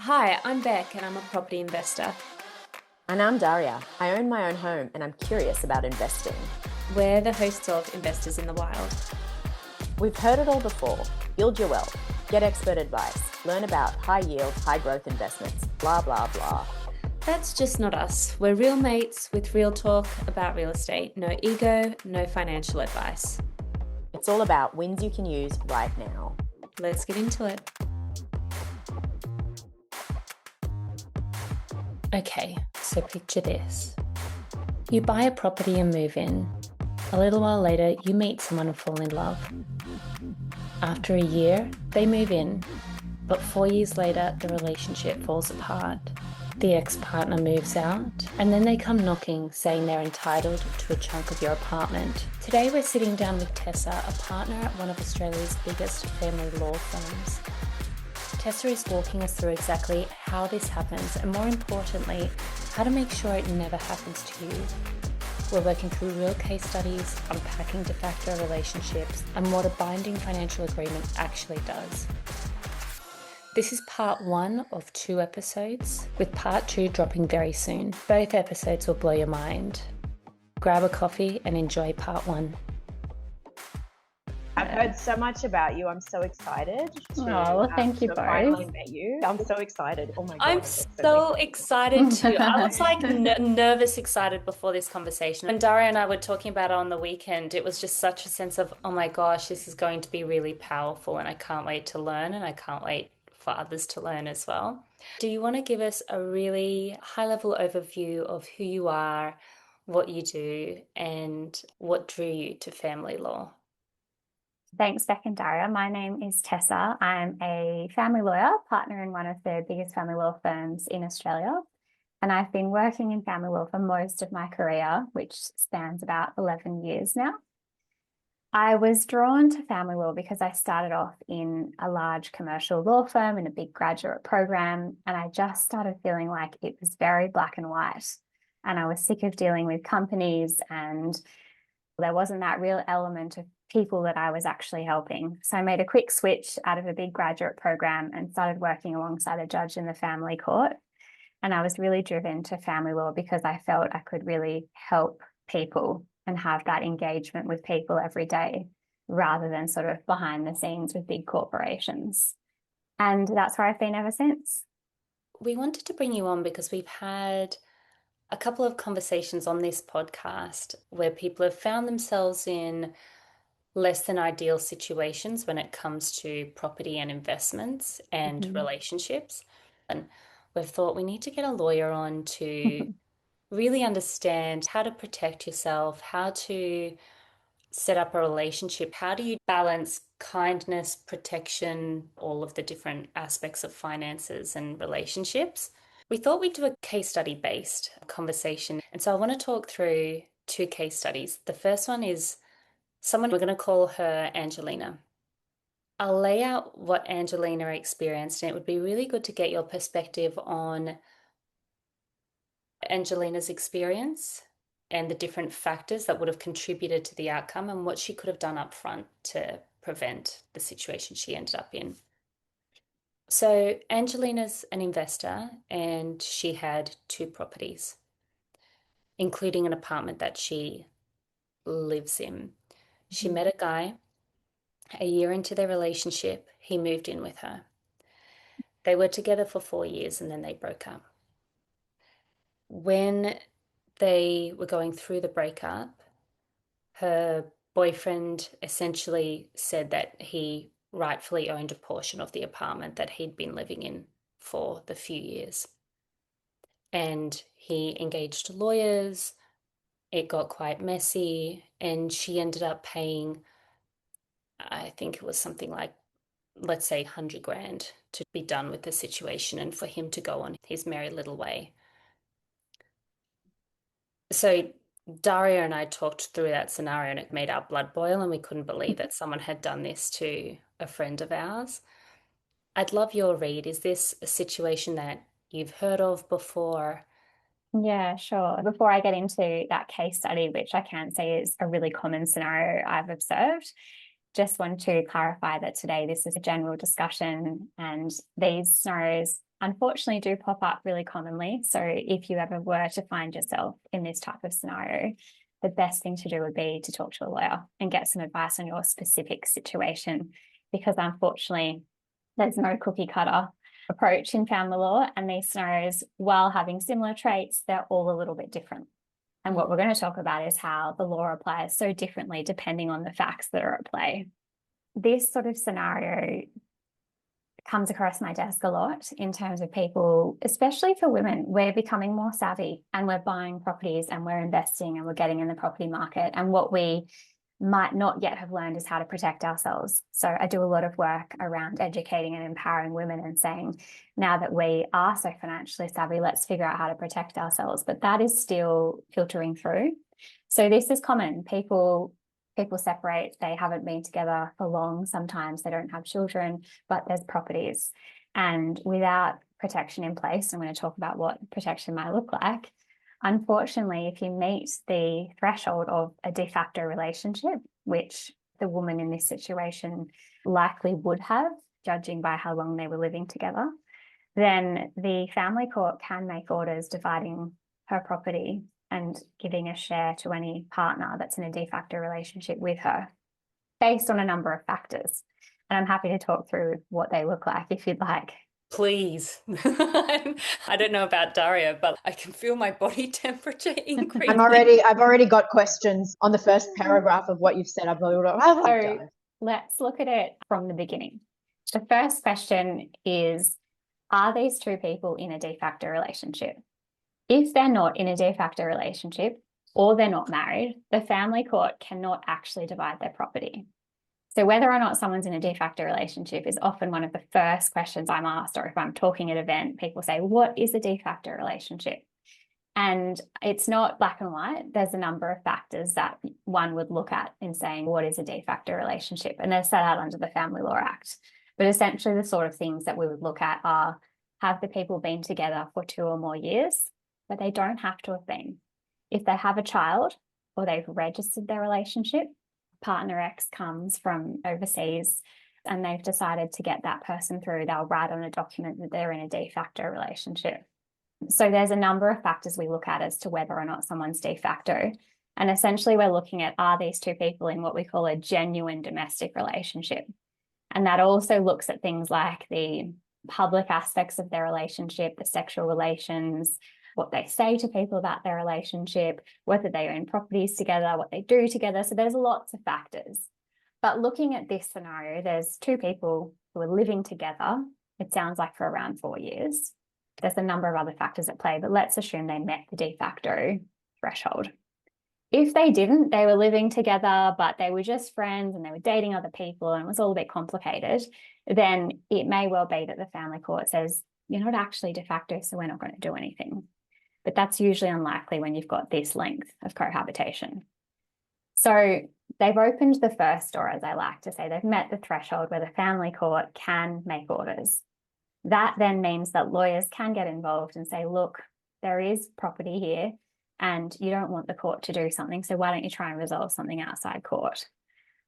Hi, I'm Beck and I'm a property investor. And I'm Daria. I own my own home and I'm curious about investing. We're the hosts of Investors in the Wild. We've heard it all before. Build your wealth, get expert advice, learn about high yield, high growth investments, blah, blah, blah. That's just not us. We're real mates with real talk about real estate. No ego, no financial advice. It's all about wins you can use right now. Let's get into it. Okay, so picture this. You buy a property and move in. A little while later, you meet someone and fall in love. After a year, they move in, but 4 years later, the relationship falls apart. The ex-partner moves out, and then they come knocking, saying they're entitled to a chunk of your apartment. Today, we're sitting down with Tessa, a partner at one of Australia's biggest family law firms. Tessa is walking us through exactly how this happens, and more importantly, how to make sure it never happens to you. We're working through real case studies, unpacking de facto relationships, and what a binding financial agreement actually does. This is part 1 of 2 episodes, with part 2 dropping very soon. Both episodes will blow your mind. Grab a coffee and enjoy part 1. I've heard so much about you. I'm so excited thank you to both. finally met you. I'm so excited. Oh my God. I'm so excited too. I was like nervous excited before this conversation. When Daria and I were talking about it on the weekend, it was just such a sense of, oh my gosh, this is going to be really powerful and I can't wait to learn and I can't wait for others to learn as well. Do you want to give us a really high-level overview of who you are, what you do, and what drew you to family law? Thanks, Beck and Daria. My name is Tessa. I'm a family lawyer, partner in one of the biggest family law firms in Australia. And I've been working in family law for most of my career, which spans about 11 years now. I was drawn to family law because I started off in a large commercial law firm in a big graduate program, and I just started feeling like it was very black and white. And I was sick of dealing with companies, and there wasn't that real element of people that I was actually helping. So I made a quick switch out of a big graduate program and started working alongside a judge in the family court. And I was really driven to family law because I felt I could really help people and have that engagement with people every day rather than sort of behind the scenes with big corporations. And that's where I've been ever since. We wanted to bring you on because we've had a couple of conversations on this podcast where people have found themselves in less than ideal situations when it comes to property and investments and relationships. And we've thought we need to get a lawyer on to really understand how to protect yourself, how to set up a relationship, how do you balance kindness, protection, all of the different aspects of finances and relationships. We thought we'd do a case study based conversation. And so I want to talk through 2 case studies. The first one is someone, we're going to call her Angelina. I'll lay out what Angelina experienced, and it would be really good to get your perspective on Angelina's experience and the different factors that would have contributed to the outcome and what she could have done up front to prevent the situation she ended up in. So Angelina's an investor and she had 2 properties, including an apartment that she lives in. She met a guy. A year into their relationship, he moved in with her. They were together for 4 years and then they broke up. When they were going through the breakup, her boyfriend essentially said that he rightfully owned a portion of the apartment that he'd been living in for the few years. And he engaged lawyers. It got quite messy, and she ended up paying, I think it was something like, let's say, 100 grand to be done with the situation and for him to go on his merry little way. So Daria and I talked through that scenario and it made our blood boil, and we couldn't believe that someone had done this to a friend of ours. I'd love your read. Is this a situation that you've heard of before? Yeah, sure. Before I get into that case study, which I can say is a really common scenario I've observed, just want to clarify that today this is a general discussion and these scenarios unfortunately do pop up really commonly. So if you ever were to find yourself in this type of scenario, the best thing to do would be to talk to a lawyer and get some advice on your specific situation, because unfortunately there's no cookie cutter approach in family law, and these scenarios, while having similar traits, they're all a little bit different. And what we're going to talk about is how the law applies so differently depending on the facts that are at play. This sort of scenario comes across my desk a lot in terms of people, especially for women. We're becoming more savvy and we're buying properties and we're investing and we're getting in the property market. And what we might not yet have learned is how to protect ourselves. So I do a lot of work around educating and empowering women and saying, now that we are so financially savvy, let's figure out how to protect ourselves. But that is still filtering through. So this is common. People separate, they haven't been together for long, sometimes they don't have children, but there's properties. And without protection in place, I'm going to talk about what protection might look like. Unfortunately, if you meet the threshold of a de facto relationship, which the woman in this situation likely would have, judging by how long they were living together, then the family court can make orders dividing her property and giving a share to any partner that's in a de facto relationship with her, based on a number of factors. And I'm happy to talk through what they look like if you'd like. Please. I don't know about Daria, but I can feel my body temperature increasing. I've already got questions on the first paragraph of what you've said. So let's look at it from the beginning. The first question is, are these two people in a de facto relationship? If they're not in a de facto relationship or they're not married, the family court cannot actually divide their property. So whether or not someone's in a de facto relationship is often one of the first questions I'm asked, or if I'm talking at an event, people say, what is a de facto relationship? And it's not black and white. There's a number of factors that one would look at in saying, what is a de facto relationship? And they're set out under the Family Law Act. But essentially the sort of things that we would look at are, have the people been together for 2 or more years? But they don't have to have been. If they have a child or they've registered their relationship, partner X comes from overseas and they've decided to get that person through, they'll write on a document that they're in a de facto relationship. So there's a number of factors we look at as to whether or not someone's de facto. And essentially we're looking at, are these two people in what we call a genuine domestic relationship? And that also looks at things like the public aspects of their relationship, the sexual relations, what they say to people about their relationship, whether they own properties together, what they do together. So there's lots of factors. But looking at this scenario, there's two people who are living together. It sounds like for around 4 years. There's a number of other factors at play, but let's assume they met the de facto threshold. If they didn't, they were living together, but they were just friends and they were dating other people and it was all a bit complicated, then it may well be that the family court says, you're not actually de facto, so we're not going to do anything. But that's usually unlikely when you've got this length of cohabitation. So they've opened the first door, as I like to say. They've met the threshold where the family court can make orders. That then means that lawyers can get involved and say, look, there is property here and you don't want the court to do something, so why don't you try and resolve something outside court?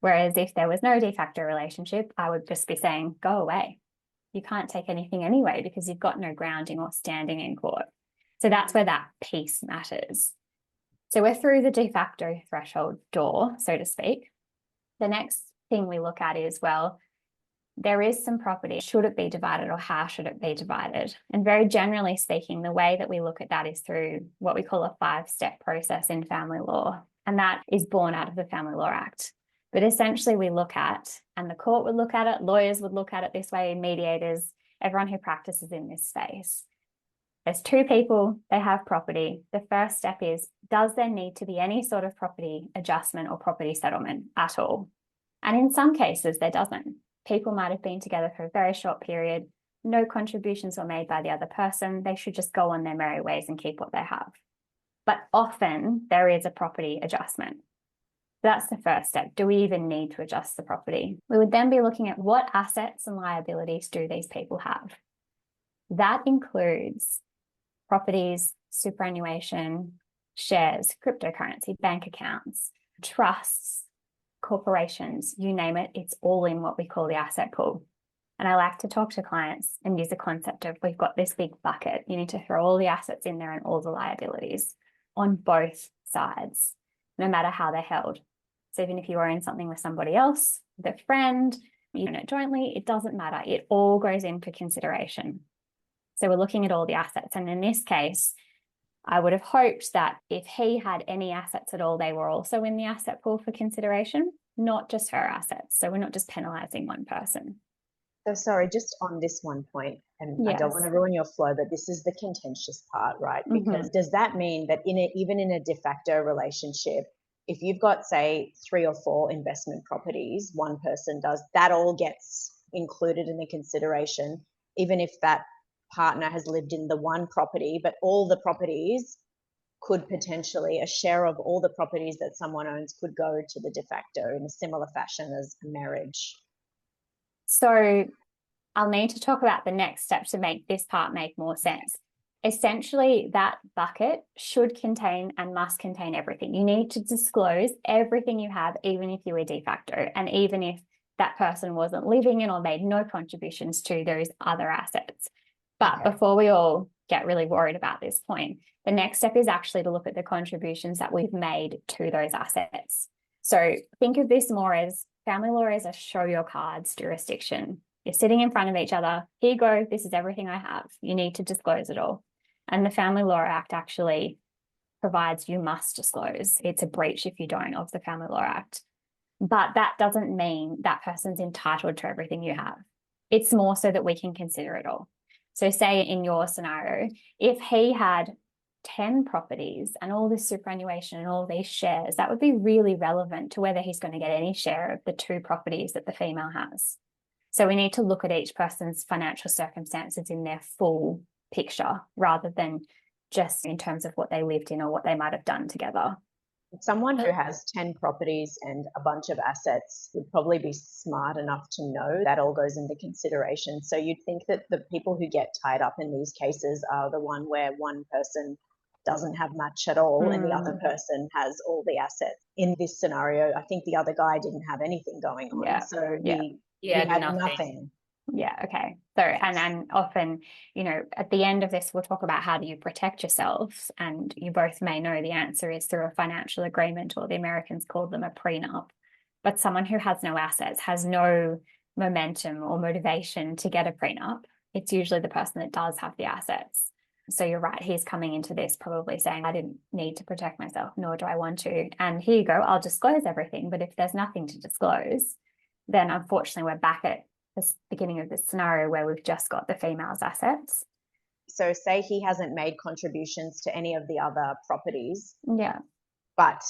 Whereas if there was no de facto relationship, I would just be saying, go away. You can't take anything anyway because you've got no grounding or standing in court. So that's where that piece matters. So we're through the de facto threshold door, so to speak. The next thing we look at is, well, there is some property. Should it be divided or how should it be divided? And very generally speaking, the way that we look at that is through what we call a 5-step process in family law. And that is born out of the Family Law Act. But essentially we look at, and the court would look at it, lawyers would look at it this way, mediators, everyone who practices in this space. There's two people, they have property. The first step is, does there need to be any sort of property adjustment or property settlement at all? And in some cases, there doesn't. People might have been together for a very short period. No contributions were made by the other person. They should just go on their merry ways and keep what they have. But often there is a property adjustment. That's the first step. Do we even need to adjust the property? We would then be looking at what assets and liabilities do these people have? That includes properties, superannuation, shares, cryptocurrency, bank accounts, trusts, corporations, you name it, it's all in what we call the asset pool. And I like to talk to clients and use the concept of, we've got this big bucket. You need to throw all the assets in there and all the liabilities on both sides, no matter how they're held. So even if you are in something with somebody else, with a friend, you own it jointly, it doesn't matter. It all goes in for consideration. So we're looking at all the assets. And in this case, I would have hoped that if he had any assets at all, they were also in the asset pool for consideration, not just her assets. So we're not just penalizing one person. So sorry, just on this one point, and I don't want to ruin your flow, but this is the contentious part, right? Because does that mean that even in a de facto relationship, if you've got, say, 3 or 4 investment properties, one person does, that all gets included in the consideration, even if that partner has lived in the one property, but all the properties could potentially, a share of all the properties that someone owns could go to the de facto in a similar fashion as a marriage? So I'll need to talk about the next step to make this part make more sense. Essentially, that bucket should contain and must contain everything. You need to disclose everything you have, even if you were de facto, and even if that person wasn't living in or made no contributions to those other assets. But before we all get really worried about this point, the next step is actually to look at the contributions that we've made to those assets. So think of this more as family law is a show your cards jurisdiction. You're sitting in front of each other. Here you go. This is everything I have. You need to disclose it all. And the Family Law Act actually provides you must disclose. It's a breach if you don't of the Family Law Act. But that doesn't mean that person's entitled to everything you have. It's more so that we can consider it all. So say in your scenario, if he had 10 properties and all this superannuation and all these shares, that would be really relevant to whether he's going to get any share of the 2 properties that the female has. So we need to look at each person's financial circumstances in their full picture rather than just in terms of what they lived in or what they might have done together. Someone who has 10 properties and a bunch of assets would probably be smart enough to know that all goes into consideration. So you'd think that the people who get tied up in these cases are the one where one person doesn't have much at all and the other person has all the assets. In this scenario, I think the other guy didn't have anything going on. So he had nothing. Yeah, okay. So, and often, you know, at the end of this, we'll talk about how do you protect yourselves. And you both may know the answer is through a financial agreement, or the Americans call them a prenup. But someone who has no assets has no momentum or motivation to get a prenup. It's usually the person that does have the assets. So you're right, he's coming into this probably saying, I didn't need to protect myself, nor do I want to. And here you go, I'll disclose everything. But if there's nothing to disclose, then unfortunately we're back at the beginning of this scenario where we've just got the female's assets. So say he hasn't made contributions to any of the other properties. Yeah. But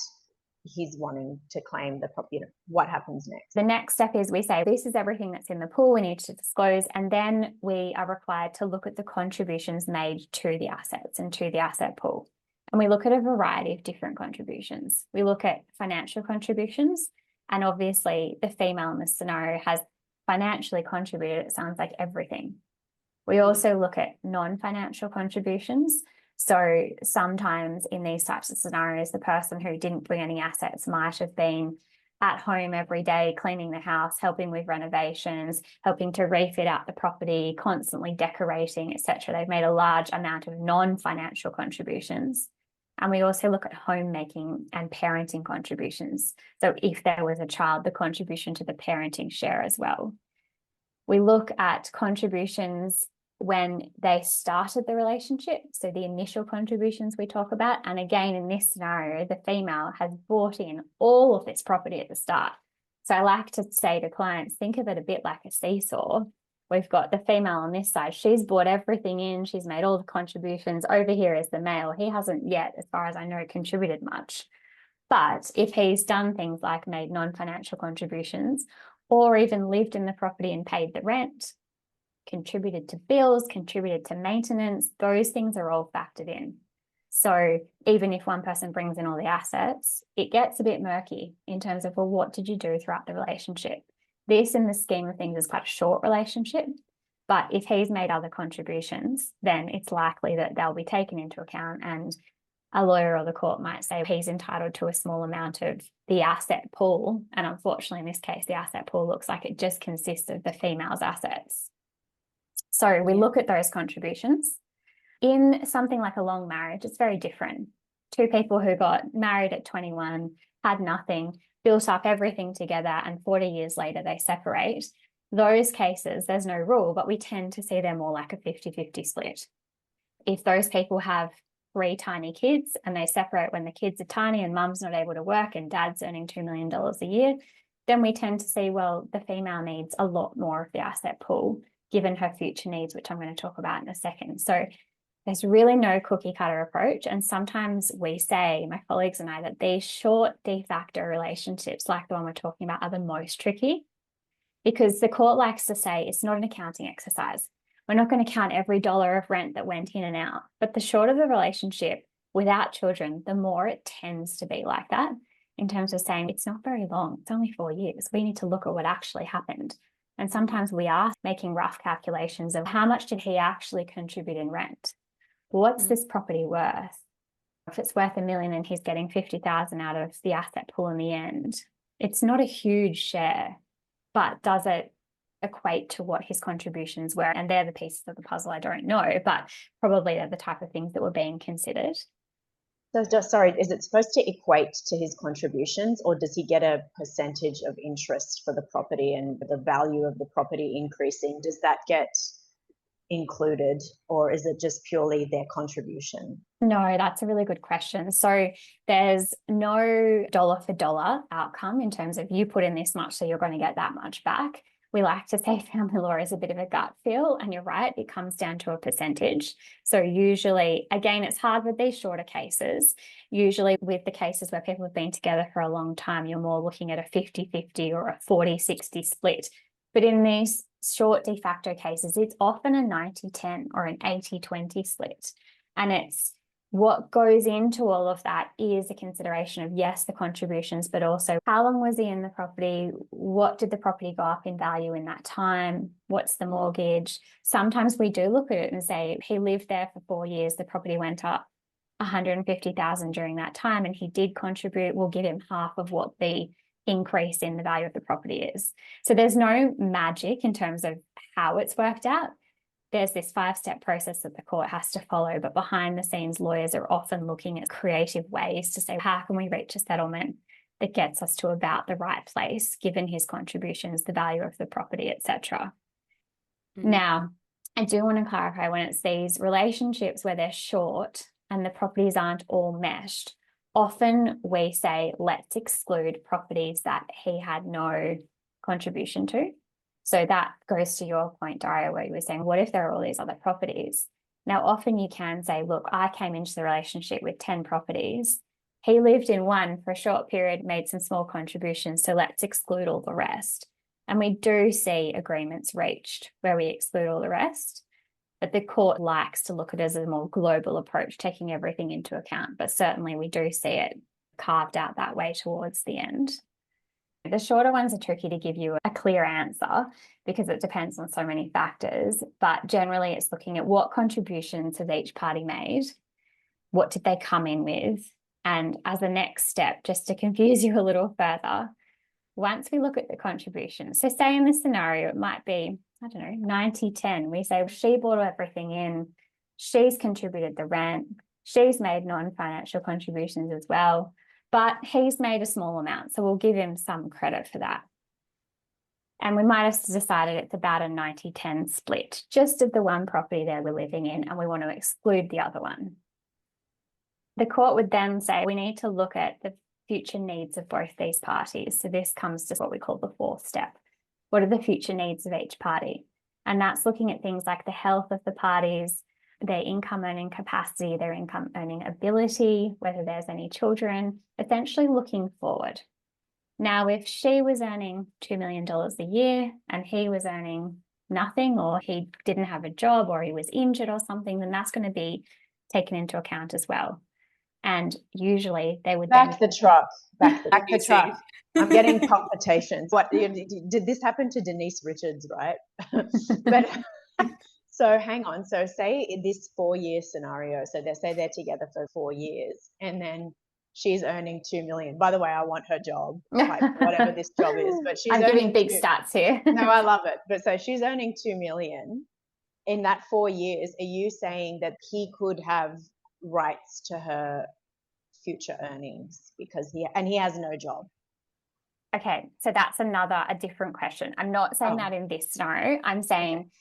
he's wanting to claim the property. What happens next? The next step is we say, this is everything that's in the pool we need to disclose. And then we are required to look at the contributions made to the assets and to the asset pool. And we look at a variety of different contributions. We look at financial contributions. And obviously the female in this scenario has financially contributed, it sounds like, everything. We also look at non-financial contributions. So sometimes in these types of scenarios, the person who didn't bring any assets might have been at home every day, cleaning the house, helping with renovations, helping to refit out the property, constantly decorating, etc. They've made a large amount of non-financial contributions. And we also look at homemaking and parenting contributions. So if there was a child, the contribution to the parenting share as well. We look at contributions when they started the relationship, so the initial contributions we talk about. And again, in this scenario, the female has bought in all of this property at the start. So I like to say to clients, think of it a bit like a seesaw. We've got the female on this side. She's bought everything in. She's made all the contributions. Over here is the male. He hasn't yet, as far as I know, contributed much. But if he's done things like made non-financial contributions or even lived in the property and paid the rent, contributed to bills, contributed to maintenance, those things are all factored in. So even if one person brings in all the assets, it gets a bit murky in terms of, well, what did you do throughout the relationship? This, in the scheme of things, is quite a short relationship. But if he's made other contributions, then it's likely that they'll be taken into account and a lawyer or the court might say he's entitled to a small amount of the asset pool. And unfortunately, in this case, the asset pool looks like it just consists of the female's assets. So we look at those contributions. In something like a long marriage, it's very different. Two people who got married at 21, had nothing, built up everything together, and 40 years later they separate. Those cases, there's no rule, but we tend to see them more like a 50-50 split. If those people have 3 tiny kids and they separate when the kids are tiny and mum's not able to work and dad's earning $2 million a year, then we tend to see, well, the female needs a lot more of the asset pool given her future needs, which I'm going to talk about in a second. So there's really no cookie cutter approach. And sometimes we say, my colleagues and I, that these short de facto relationships, like the one we're talking about, are the most tricky, because the court likes to say it's not an accounting exercise. We're not going to count every dollar of rent that went in and out. But the shorter the relationship without children, the more it tends to be like that, in terms of saying it's not very long, it's only 4 years. We need to look at what actually happened. And sometimes we are making rough calculations of how much did he actually contribute in rent? What's this property worth? If it's worth $1 million and he's getting 50,000 out of the asset pool in the end, it's not a huge share, but does it equate to what his contributions were? And they're the pieces of the puzzle I don't know, but probably they're the type of things that were being considered. So just, sorry, is it supposed to equate to his contributions, or does he get a percentage of interest for the property and the value of the property increasing? Does that get included, or is it just purely their contribution? No, that's a really good question. So there's no dollar for dollar outcome in terms of you put in this much, so you're going to get that much back. We like to say family law is a bit of a gut feel, and you're right, it comes down to a percentage. So usually, again, it's hard with these shorter cases. Usually with the cases where people have been together for a long time, you're more looking at a 50-50 or a 40-60 split. But in these short de facto cases, it's often a 90-10 or an 80-20 split. And it's what goes into all of that is a consideration of, yes, the contributions, but also how long was he in the property? What did the property go up in value in that time? What's the mortgage? Sometimes we do look at it and say he lived there for 4 years, the property went up 150,000 during that time, and he did contribute. We'll give him half of what the increase in the value of the property is. So there's no magic in terms of how it's worked out. There's this 5-step process that the court has to follow, but behind the scenes, lawyers are often looking at creative ways to say, how can we reach a settlement that gets us to about the right place, given his contributions, the value of the property, etc. Now, I do want to clarify, when it's these relationships where they're short and the properties aren't all meshed, often we say, let's exclude properties that he had no contribution to. So that goes to your point, Daria, where you were saying, what if there are all these other properties? Now, often you can say, look, I came into the relationship with 10 properties. He lived in one for a short period, made some small contributions, so let's exclude all the rest. And we do see agreements reached where we exclude all the rest. But the court likes to look at it as a more global approach, taking everything into account. But certainly we do see it carved out that way towards the end. The shorter ones are tricky to give you a clear answer because it depends on so many factors. But generally, it's looking at what contributions has each party made, what did they come in with, and as a next step, just to confuse you a little further, once we look at the contributions, so say in this scenario, it might be, I don't know, 90-10. We say, well, she brought everything in, she's contributed the rent, she's made non-financial contributions as well, but he's made a small amount, so we'll give him some credit for that. And we might have decided it's about a 90-10 split, just of the one property there we're living in, and we want to exclude the other one. The court would then say, we need to look at the future needs of both these parties. So this comes to what we call the 4th step. What are the future needs of each party? And that's looking at things like the health of the parties, their income earning capacity, their income earning ability, whether there's any children, essentially looking forward. Now, if she was earning $2 million a year and he was earning nothing, or he didn't have a job, or he was injured or something, then that's going to be taken into account as well. And usually they would back the truck. I'm getting palpitations. What did this happen to Denise Richards, right? But So hang on. So say in this 4-year scenario, so they say they're together for 4 years and then she's earning 2 million. By the way, I want her job, like whatever this job is, but she's I'm earning giving big stats here. No, I love it. But so she's earning 2 million in that 4 years. Are you saying that he could have rights to her future earnings because he has no job? Okay, so that's a different question. I'm not saying that in this scenario. I'm saying,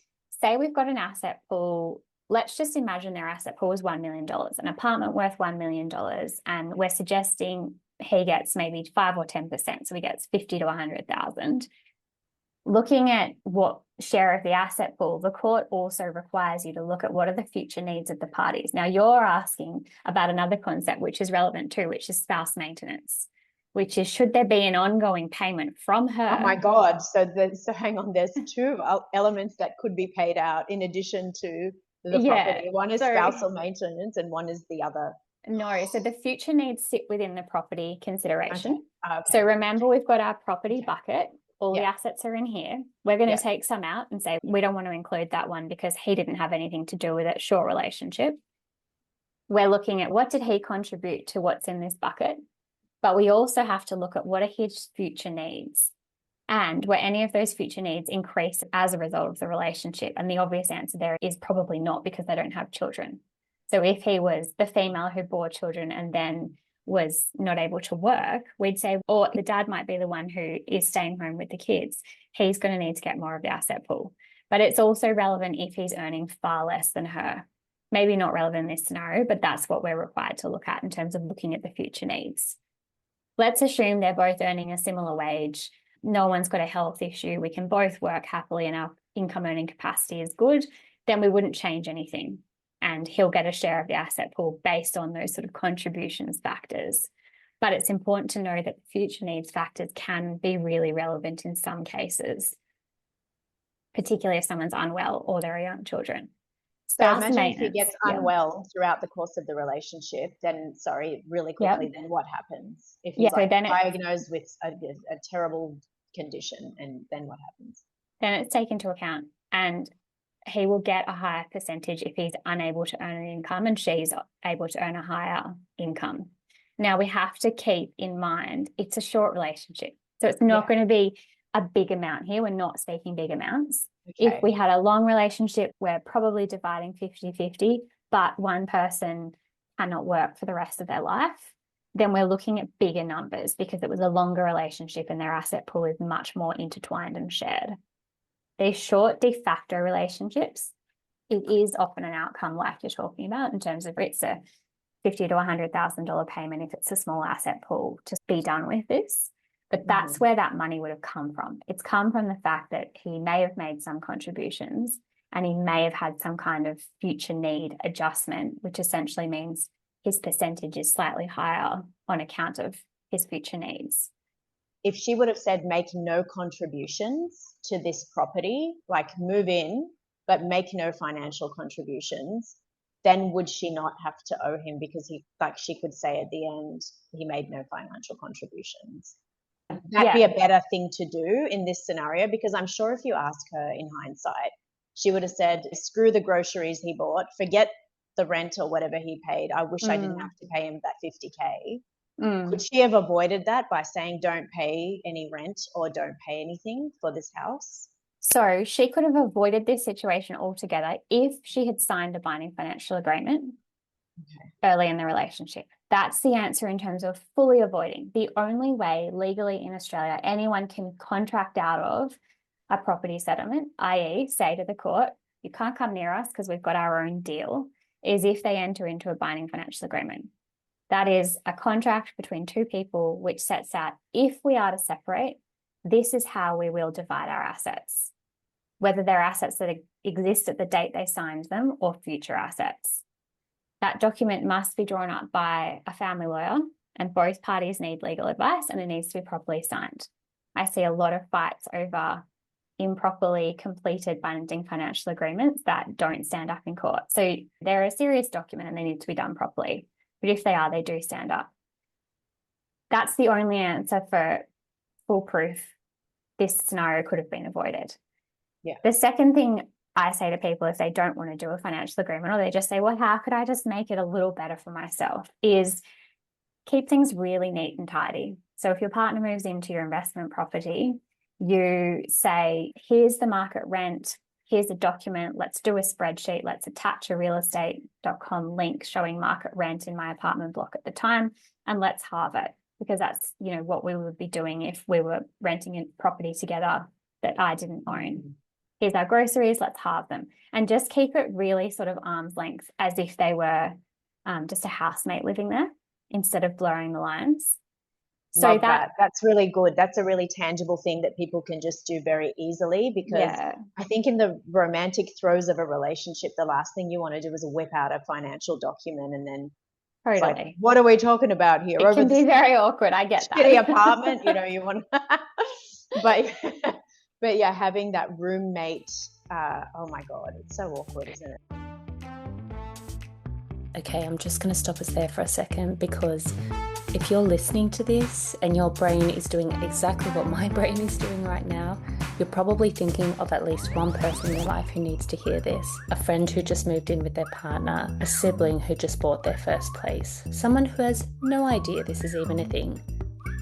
say we've got an asset pool. Let's just imagine their asset pool is $1 million, an apartment worth $1 million, and we're suggesting he gets maybe 5 or 10%, so he gets 50 to 100,000. Looking at what share of the asset pool, the court also requires you to look at what are the future needs of the parties. Now, you're asking about another concept which is relevant too, which is spouse maintenance, which is, should there be an ongoing payment from her? Oh my God. So hang on, there's two elements that could be paid out in addition to the property. One is spousal maintenance and one is the other. No, so the future needs sit within the property consideration. Okay. So remember, we've got our property bucket. All the assets are in here. We're going to take some out and say, we don't want to include that one because he didn't have anything to do with it, short relationship. We're looking at what did he contribute to what's in this bucket, but we also have to look at what are his future needs and were any of those future needs increase as a result of the relationship? And the obvious answer there is probably not, because they don't have children. So if he was the female who bore children and then was not able to work, we'd say, or the dad might be the one who is staying home with the kids. He's going to need to get more of the asset pool. But it's also relevant if he's earning far less than her. Maybe not relevant in this scenario, but that's what we're required to look at in terms of looking at the future needs. Let's assume they're both earning a similar wage. No one's got a health issue. We can both work happily and our income earning capacity is good. Then we wouldn't change anything. And he'll get a share of the asset pool based on those sort of contributions factors. But it's important to know that the future needs factors can be really relevant in some cases, particularly if someone's unwell or there are young children. So imagine if he gets unwell throughout the course of the relationship, then, really quickly, then what happens? If he's diagnosed with a terrible condition, and then what happens? Then it's taken into account, and he will get a higher percentage if he's unable to earn an income and she's able to earn a higher income. Now, we have to keep in mind it's a short relationship. So it's not going to be a big amount here. We're not speaking big amounts. Okay. If we had a long relationship, we're probably dividing 50-50, but one person cannot work for the rest of their life, then we're looking at bigger numbers because it was a longer relationship and their asset pool is much more intertwined and shared. These short de facto relationships, it is often an outcome like you're talking about in terms of it's a $50,000 to $100,000 payment if it's a small asset pool to be done with this. But that's where that money would have come from. It's come from the fact that he may have made some contributions and he may have had some kind of future need adjustment, which essentially means his percentage is slightly higher on account of his future needs. If she would have said make no contributions to this property, like move in, but make no financial contributions, then would she not have to owe him because she could say at the end, he made no financial contributions? That'd be a better thing to do in this scenario, because I'm sure if you ask her in hindsight, she would have said, screw the groceries he bought, forget the rent or whatever he paid. I wish I didn't have to pay him that $50,000. Could she have avoided that by saying don't pay any rent or don't pay anything for this house? So she could have avoided this situation altogether if she had signed a binding financial agreement early in the relationship. That's the answer in terms of fully avoiding. The only way legally in Australia anyone can contract out of a property settlement, i.e. say to the court, you can't come near us because we've got our own deal, is if they enter into a binding financial agreement. That is a contract between two people which sets out, if we are to separate, this is how we will divide our assets, whether they're assets that exist at the date they signed them or future assets. That document must be drawn up by a family lawyer, and both parties need legal advice, and it needs to be properly signed. I see a lot of fights over improperly completed binding financial agreements that don't stand up in court. So they're a serious document and they need to be done properly. But if they are, they do stand up. That's the only answer for foolproof. This scenario could have been avoided. Yeah. The second thing I say to people, if they don't want to do a financial agreement, or they just say, well, how could I just make it a little better for myself, is keep things really neat and tidy. So if your partner moves into your investment property, you say, here's the market rent, here's a document, let's do a spreadsheet, let's attach a realestate.com link showing market rent in my apartment block at the time, and let's halve it, because that's, you know, what we would be doing if we were renting a property together that I didn't own. Here's our groceries, let's halve them. And just keep it really sort of arm's length, as if they were just a housemate living there, instead of blurring the lines. So Love that. That's really good. That's a really tangible thing that people can just do very easily, because I think in the romantic throes of a relationship, the last thing you want to do is whip out a financial document and then totally. Like, what are we talking about here? It can be very awkward. I get that. Shitty apartment, you know, you want but yeah, having that roommate, oh my God, it's so awkward, isn't it? Okay, I'm just going to stop us there for a second, because if you're listening to this and your brain is doing exactly what my brain is doing right now, you're probably thinking of at least one person in your life who needs to hear this. A friend who just moved in with their partner, a sibling who just bought their first place, someone who has no idea this is even a thing.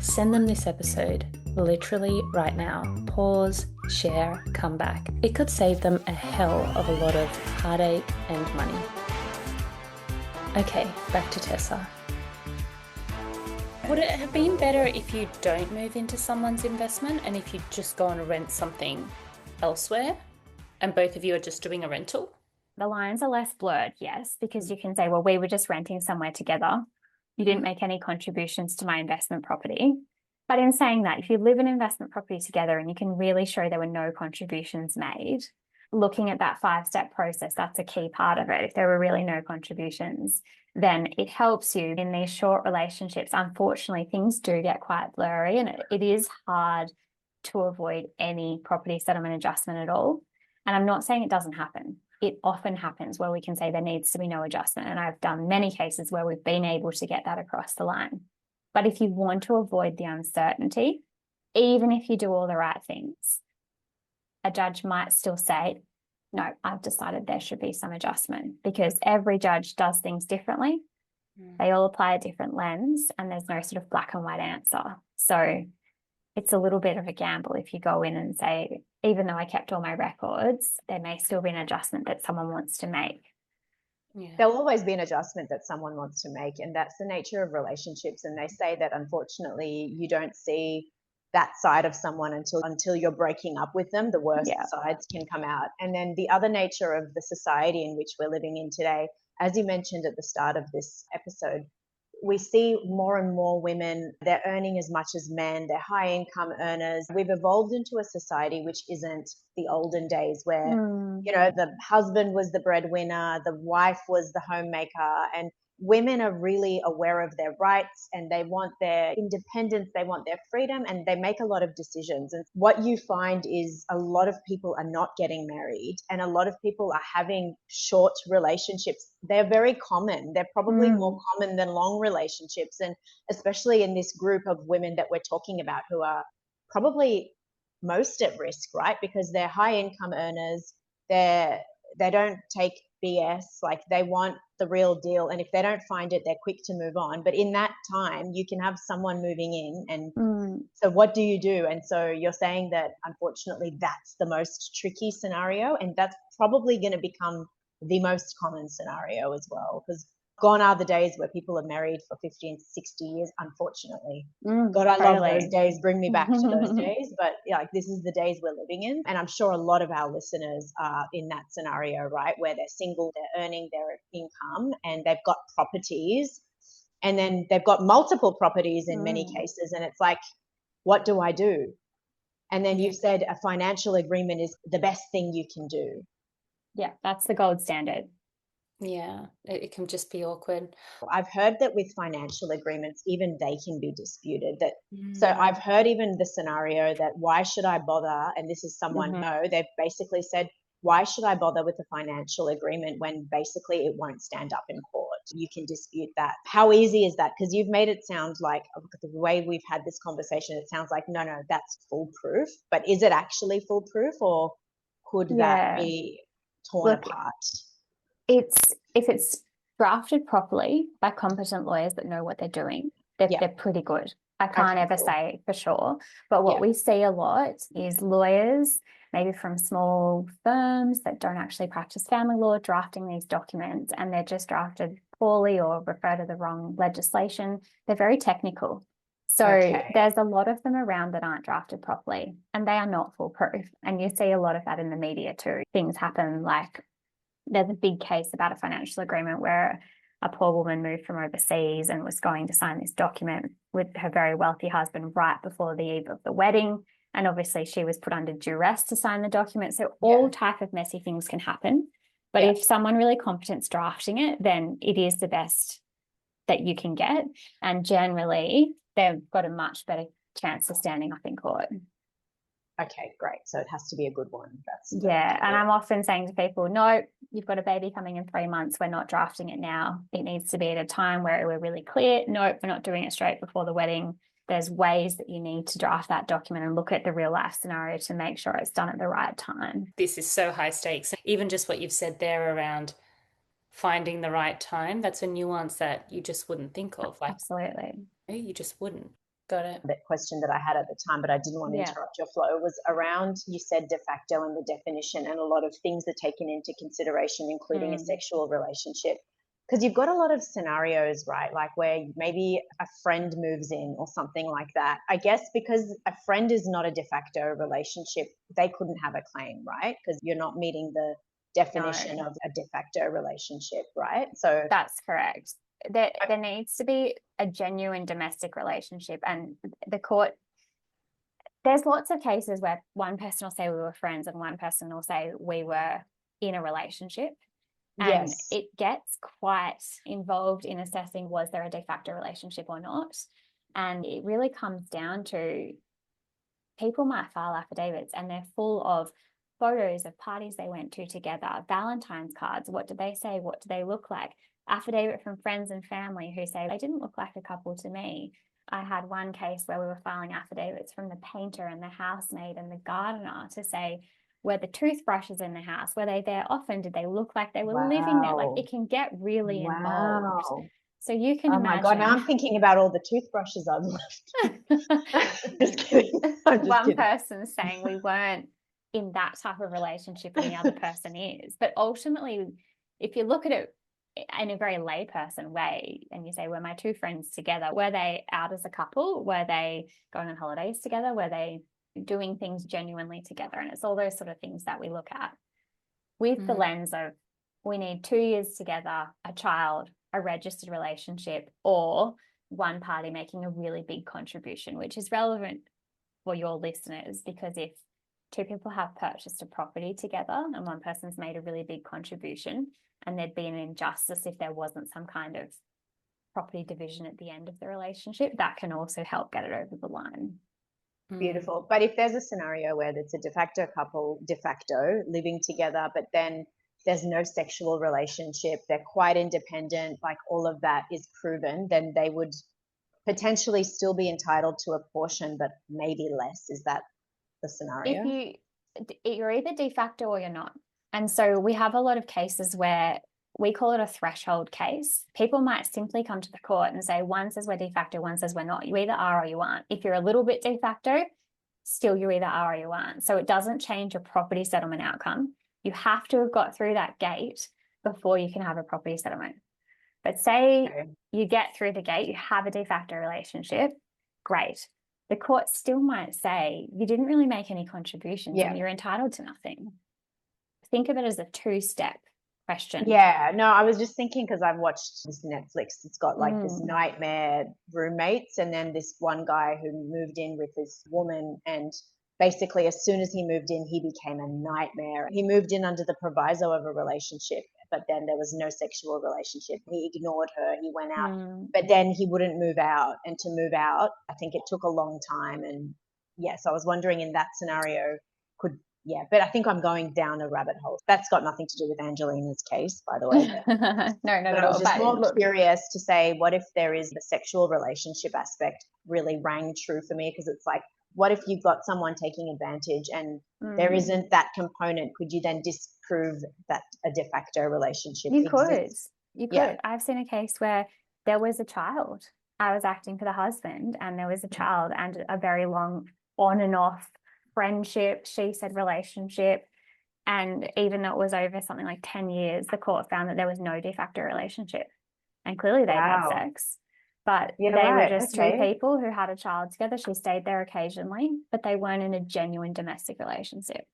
Send them this episode, literally right now. Pause, share, come back. It could save them a hell of a lot of heartache and money. Okay, back to Tessa. Would it have been better if you don't move into someone's investment and if you just go and rent something elsewhere and both of you are just doing a rental? The lines are less blurred, yes, because you can say, well, we were just renting somewhere together. You didn't make any contributions to my investment property. But in saying that, if you live in investment property together and you can really show there were no contributions made, looking at that 5-step process, that's a key part of it. If there were really no contributions, then it helps you in these short relationships. Unfortunately, things do get quite blurry, and it is hard to avoid any property settlement adjustment at all. And I'm not saying it doesn't happen. It often happens where we can say there needs to be no adjustment. And I've done many cases where we've been able to get that across the line. But if you want to avoid the uncertainty, even if you do all the right things, a judge might still say, no, I've decided there should be some adjustment, because every judge does things differently. They all apply a different lens, and there's no sort of black and white answer. So it's a little bit of a gamble if you go in and say, even though I kept all my records, there may still be an adjustment that someone wants to make. Yeah. There'll always be an adjustment that someone wants to make, and that's the nature of relationships. And they say that unfortunately you don't see that side of someone until you're breaking up with them. The worst sides can come out. And then the other nature of the society in which we're living in today, as you mentioned at the start of this episode, we see more and more women, they're earning as much as men, they're high income earners. We've evolved into a society which isn't the olden days where, you know, the husband was the breadwinner, the wife was the homemaker, and women are really aware of their rights and they want their independence, they want their freedom, and they make a lot of decisions. And what you find is a lot of people are not getting married, and a lot of people are having short relationships. They're very common. They're probably more common than long relationships. And especially in this group of women that we're talking about, who are probably most at risk, right? Because they're high income earners. They don't take BS, like they want the real deal, and if they don't find it, they're quick to move on. But in that time you can have someone moving in, and so what do you do? And so you're saying that unfortunately that's the most tricky scenario, and that's probably going to become the most common scenario as well, because gone are the days where people are married for 50 and 60 years, unfortunately. God, I love those days. Bring me back to those days. But yeah, like, this is the days we're living in. And I'm sure a lot of our listeners are in that scenario, right? Where they're single, they're earning their income, and they've got properties, and then they've got multiple properties in many cases. And it's like, what do I do? And then you've said a financial agreement is the best thing you can do. Yeah, that's the gold standard. Yeah, it can just be awkward. I've heard that with financial agreements, even they can be disputed. So I've heard even the scenario that why should I bother? And this is someone, they've basically said, why should I bother with a financial agreement when basically it won't stand up in court? You can dispute that. How easy is that? Because you've made it sound like, the way we've had this conversation, it sounds like, no, that's foolproof. But is it actually foolproof, or could that be torn apart? If it's drafted properly by competent lawyers that know what they're doing, they're pretty good. I can't ever say for sure. But what we see a lot is lawyers, maybe from small firms that don't actually practice family law, drafting these documents, and they're just drafted poorly or refer to the wrong legislation. They're very technical. So there's a lot of them around that aren't drafted properly, and they are not foolproof. And you see a lot of that in the media too. Things happen, like there's a big case about a financial agreement where a poor woman moved from overseas and was going to sign this document with her very wealthy husband right before the eve of the wedding. And obviously she was put under duress to sign the document. So all type of messy things can happen. But if someone really competent's drafting it, then it is the best that you can get. And generally, they've got a much better chance of standing up in court. Okay, great. So it has to be a good one. And I'm often saying to people, no, you've got a baby coming in 3 months. We're not drafting it now. It needs to be at a time where we're really clear. No, we're not doing it straight before the wedding. There's ways that you need to draft that document and look at the real life scenario to make sure it's done at the right time. This is so high stakes. Even just what you've said there around finding the right time, that's a nuance that you just wouldn't think of. Like, absolutely. You just wouldn't. Got it. That question that I had at the time, but I didn't want to interrupt your flow, was around, you said de facto and the definition, and a lot of things are taken into consideration, including a sexual relationship. Because you've got a lot of scenarios, right? Like where maybe a friend moves in or something like that. I guess because a friend is not a de facto relationship, they couldn't have a claim, right? Because you're not meeting the definition of a de facto relationship, right? So that's correct. There needs to be a genuine domestic relationship, and the court, there's lots of cases where one person will say we were friends and one person will say we were in a relationship. And it gets quite involved in assessing, was there a de facto relationship or not? And it really comes down to, people might file affidavits and they're full of photos of parties they went to together, Valentine's cards, what do they say, what do they look like? Affidavit from friends and family who say they didn't look like a couple to me. I had one case where we were filing affidavits from the painter and the housemaid and the gardener to say, were the toothbrushes in the house? Were they there often? Did they look like they were living there? Like, it can get really involved. So you can imagine. Oh my God, now I'm thinking about all the toothbrushes I've left. Just kidding. One person saying we weren't in that type of relationship and the other person is. But ultimately, if you look at it in a very layperson way and you say, were my two friends together? Were they out as a couple? Were they going on holidays together? Were they doing things genuinely together? And it's all those sort of things that we look at with the lens of, we need 2 years together, a child, a registered relationship, or one party making a really big contribution, which is relevant for your listeners, because if two people have purchased a property together and one person's made a really big contribution, and there'd be an injustice if there wasn't some kind of property division at the end of the relationship, that can also help get it over the line. Beautiful. But if there's a scenario where it's a de facto couple, de facto living together, but then there's no sexual relationship, they're quite independent, like all of that is proven, then they would potentially still be entitled to a portion, but maybe less. Is that the scenario? You're either de facto or you're not. And so we have a lot of cases where we call it a threshold case. People might simply come to the court and say, one says we're de facto, one says we're not. You either are or you aren't. If you're a little bit de facto, still you either are or you aren't. So it doesn't change your property settlement outcome. You have to have got through that gate before you can have a property settlement. But say you get through the gate, you have a de facto relationship, great. The court still might say you didn't really make any contributions and you're entitled to nothing. Think of it as a two-step question. Yeah, no, I was just thinking, because I've watched this Netflix, it's got like this nightmare roommates, and then this one guy who moved in with this woman, and basically as soon as he moved in, he became a nightmare. He moved in under the proviso of a relationship, but then there was no sexual relationship. He ignored her, he went out, but then he wouldn't move out. And to move out, I think it took a long time. And so I was wondering, in that scenario, but I think I'm going down a rabbit hole. That's got nothing to do with Angelina's case, by the way. No, not at all. I was just more curious to say, what if there is the sexual relationship aspect really rang true for me? Because it's like, what if you've got someone taking advantage and there isn't that component? Could you then disprove that a de facto relationship exists? You could. I've seen a case where there was a child. I was acting for the husband and there was a child and a very long on and off friendship, she said relationship. And even though it was over something like 10 years, the court found that there was no de facto relationship. And clearly they'd had sex. But they were just two people who had a child together. She stayed there occasionally, but they weren't in a genuine domestic relationship.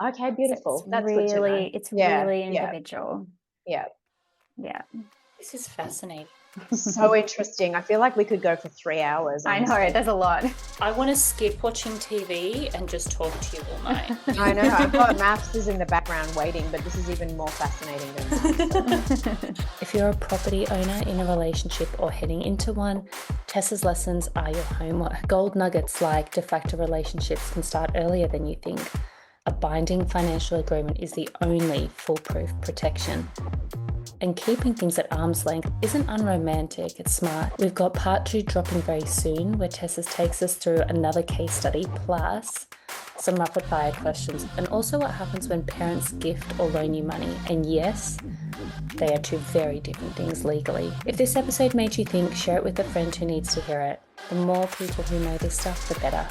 Okay, beautiful. So That's good to know. It's really individual. Yeah. This is fascinating. So interesting. I feel like we could go for 3 hours. Honestly. I know, there's a lot. I want to skip watching TV and just talk to you all night. I know. I've got maths is in the background waiting, but this is even more fascinating than that. If you're a property owner in a relationship or heading into one, Tessa's lessons are your homework. Gold nuggets like de facto relationships can start earlier than you think. A binding financial agreement is the only foolproof protection. And keeping things at arm's length isn't unromantic, it's smart. We've got part 2 dropping very soon, where Tessa takes us through another case study, plus some rapid fire questions, and also what happens when parents gift or loan you money. And yes, they are two very different things legally. If this episode made you think, share it with a friend who needs to hear it. The more people who know this stuff, the better.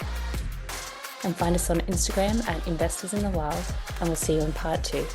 And find us on Instagram at Investors in the Wild, and we'll see you in part 2.